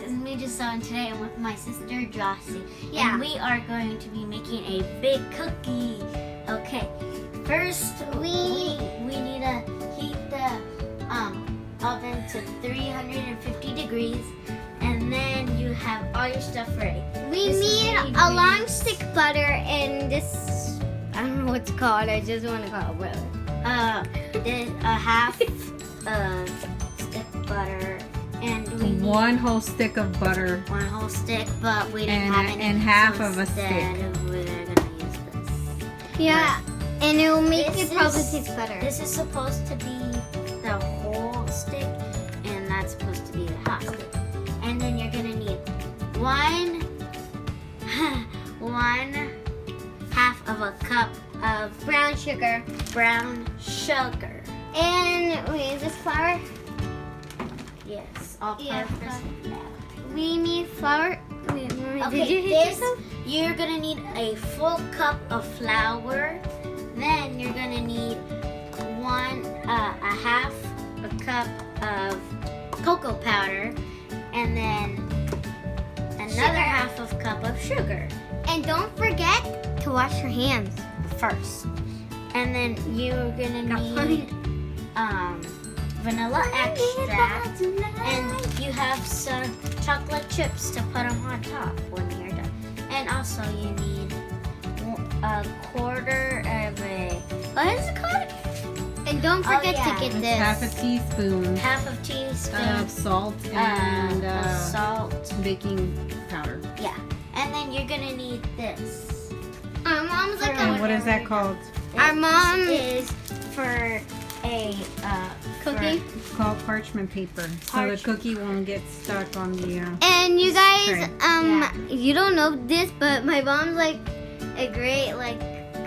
This is me just and today I'm with my sister Jossie. Yeah. And we are going to be making a big cookie. Okay. First we need to heat the oven to 350 degrees, and then you have all your stuff ready. We need a long stick butter and this, I don't know what to call it. I just want to call it butter. A half stick butter, and we need one whole stick of butter. one whole stick, but we didn't have any. And half so of a stick. instead we're gonna use this. Yeah, and it will make This it probably is- taste better. This is supposed to be the whole stick, and that's supposed to be the half stick. And then you're gonna need one half of a cup of Brown sugar. brown sugar. And wait, is this flour? Yes, all Yeah, purpose. We need flour. Wait, Mommy, Okay, did you hit this yourself? you're gonna need a full cup of flour. Then you're gonna need a half a cup of cocoa powder, and then another Sugar. half of cup of sugar And don't forget to wash your hands. first. And then you're gonna need vanilla extract, and you have some chocolate chips to put them on top when you're done. And also you need a quarter of a, what is it called? And don't forget yeah. to get It's this. half a teaspoon Half of teaspoon of salt and of salt. baking powder. Yeah. And then you're gonna need this. Our mom's like And a what is that called? Our mom- is for a cookie. It's called parchment paper. So the cookie won't get stuck on the. And you guys, Right. Yeah. you don't know this, but my mom's like a great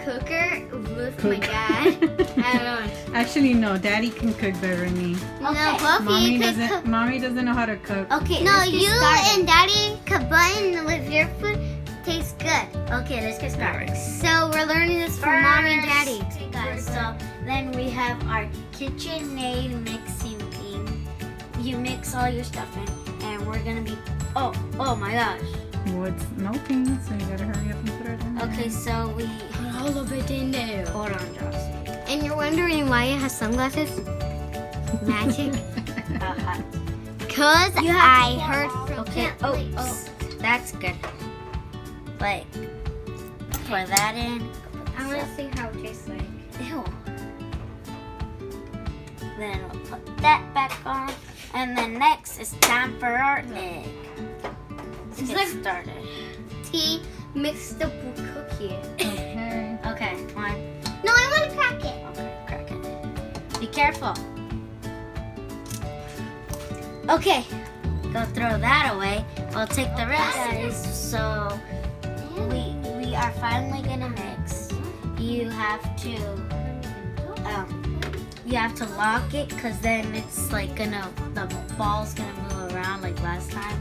cooker with my dad. I don't know. Actually, no. Daddy can cook better than me. No, Okay. Buffy Mommy could cook. doesn't. Mommy doesn't know how to cook. Okay. No, let's get you started. and Daddy combine with your food tastes good. Okay, let's get started. So we're learning this from Mommy and Daddy. Okay, guys. So then we have our KitchenAid mixing thing. You mix all your stuff in, and we're gonna be. Oh my gosh. Well, it's melting, so you gotta hurry up and put it in there. Okay, so we Put all of it in there. hold on, Josie. And you're wondering why it has sunglasses? Magic. Cause You have I to pour heard all- from Okay. Oops. That's good. Pour that in. I want to see how it tastes like. Ew. Then we'll put that back on. And then next it's time for our egg. Let's It's get like- started. Tea mixed up with cookie. Okay. Okay, one. No, I want to crack it. Okay, crack it. Be careful. Okay, go throw that away. We'll take the rest, guys. So we are finally gonna mix. You have to lock it, because then it's like the ball's gonna move around like last time.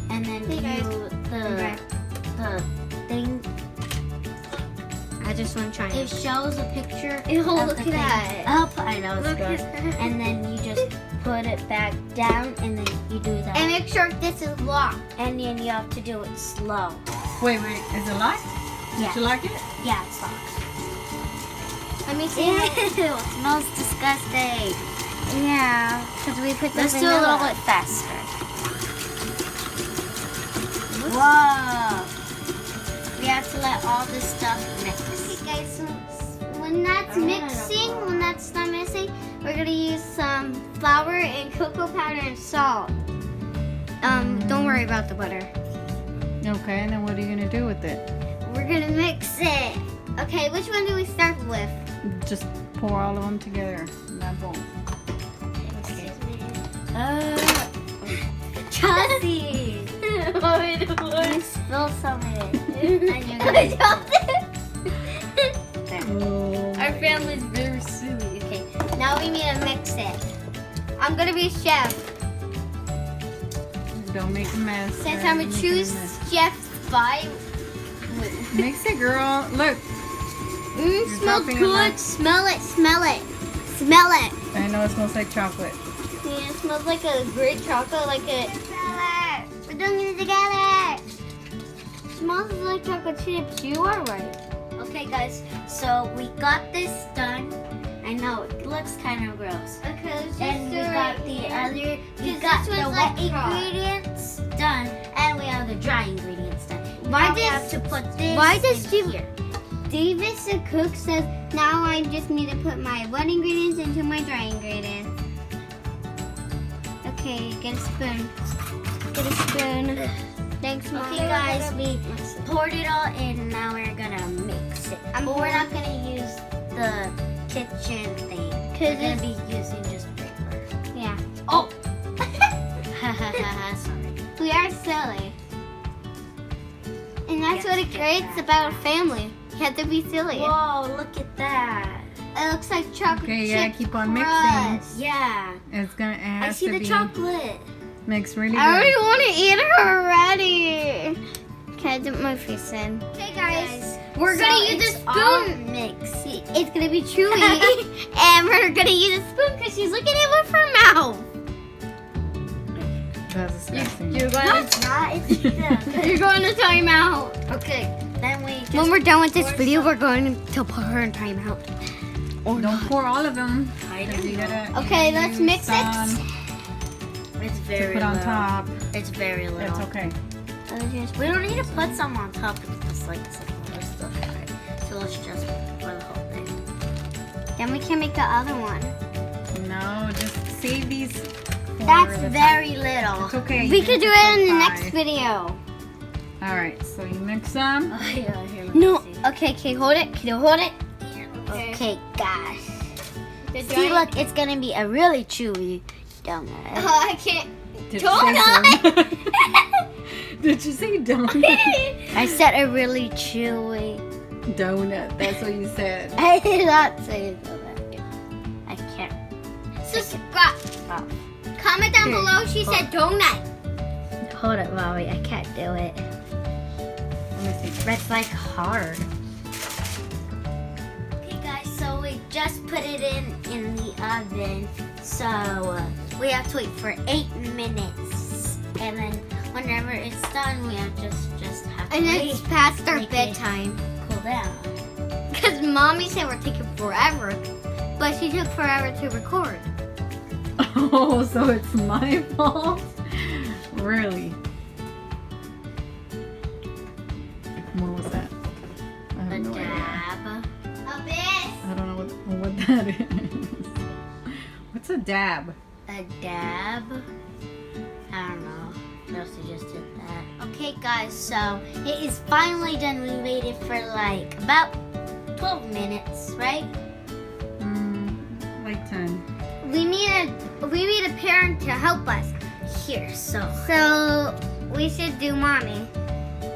And then Hey, guys. the thing, I just want to try it shows a picture. Ew, of look the at thing that. Up, I know it's Look gross. at that. And then you just put it back down, and then you do that. And make sure this is locked. And then you have to do it slow. Wait. Is it locked? Yeah. Did you lock it? Yeah, it's locked. Let me see. Ew, it smells disgusting. Yeah, because we put the Let's do a little bit faster. Whoa! We have to let all this stuff mix. Okay, guys, so when that's mixing, when that's not mixing, we're gonna use some flour and cocoa powder and salt. Don't worry about the butter. Okay. And then what are you gonna do with it? We're gonna mix it. Okay, which one do we start with? Just pour all of them together in that bowl. Chelsea! You spill some of it. And you're I gonna dropped it. Oh. Our family's very silly. Okay, now we need to mix it. I'm gonna be chef. Don't make a mess. Since Alright, I'm a don't make true mess. chef by. Mix it, girl. Look. Smells dropping a good. lot. Smell it. Smell it. Smell it. I know it smells like chocolate. Yeah, it smells like a great chocolate, like a. Smell it. it together. Smells like chocolate chips. You are right. Okay, guys. So we got this done. I know it looks kind of gross. Okay, let's And we got the other. We 'Cause got this the one's wet like raw. ingredients done, and we have the dry ingredients done. Why Now we does- have to put this why does in Steve- here? Davis the cook says now I just need to put my wet ingredients into my dry ingredients. Okay, get a spoon. Get a spoon. Thanks, Mom. Okay, guys, we poured it all in, and now we're gonna mix it. But we're not gonna use the kitchen thing. We're gonna it's- be using just paper. Yeah. Oh! Sorry. We are silly. And that's Yes, what it get creates that. about a family. You have to be silly. Whoa, look at that. It looks like chocolate Okay, you chip gotta keep on crust. mixing. Yeah. It I has see to the be chocolate. mixed really I already good. want to eat it already. Can I dip my face in? Okay, guys. We're gonna use it's a all spoon. mixed. It's gonna be chewy, and we're gonna use a spoon because she's looking at it with her mouth. That's disgusting. You're No, going. it's not. It's the. You're going to timeout. Okay, then we just When we're done with this pour video, some- we're going to put her in timeout. Or Don't not. pour all of them. I 'cause don't you know. gotta- Okay, you let's use mix it. some It's to very put on little. top. It's very little. That's okay. We don't need to put some on top of this, like some other stuff. Right? So let's just pour the whole thing. Then we can make the other one. No, just save these. for That's the very little. It's okay. We you could do can it in the put next 5. video. All right, so you mix them. Oh, yeah, here, let me No. see. Okay, can you hold it? Can you hold it? Okay, guys. The See, dry- look, it's gonna be a really chewy donut. Oh, I can't. Did you say Donut. so? Did you say donut? I said a really chewy. Donut. That's what you said. I did not say donut. I can't. Subscribe. Oh. Comment down Here. below. She said donut. Hold it, Mommy. I can't do it. Let me see. That's like hard. Okay, guys. So we just put it in the oven. So we have to wait for 8 minutes, and then whenever it's done, we have just have to And wait. it's past our Make it bedtime. Cool down. Because Mommy said we're taking forever. But she took forever to record. Oh, so it's my fault? Really? What was that? I A have no idea. dab. Abyss. I don't know what that is. What's a dab? A dab. I don't know. Chelsea just did that. Okay, guys. So it is finally done. We waited for like about 12 minutes, right? Like 10. We need a parent to help us. Here. So we should do Mommy.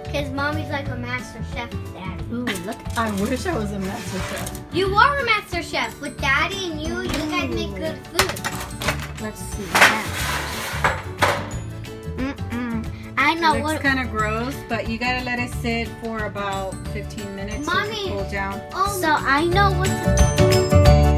Because Mommy's like a master chef, Daddy. Ooh, look. I wish I was a master chef. You are a master chef. With Daddy and you guys make good food. Let's see that. I know It looks what. kind of gross, but you gotta let it sit for about 15 minutes. so it Mommy. cool down. Oh, So I know what.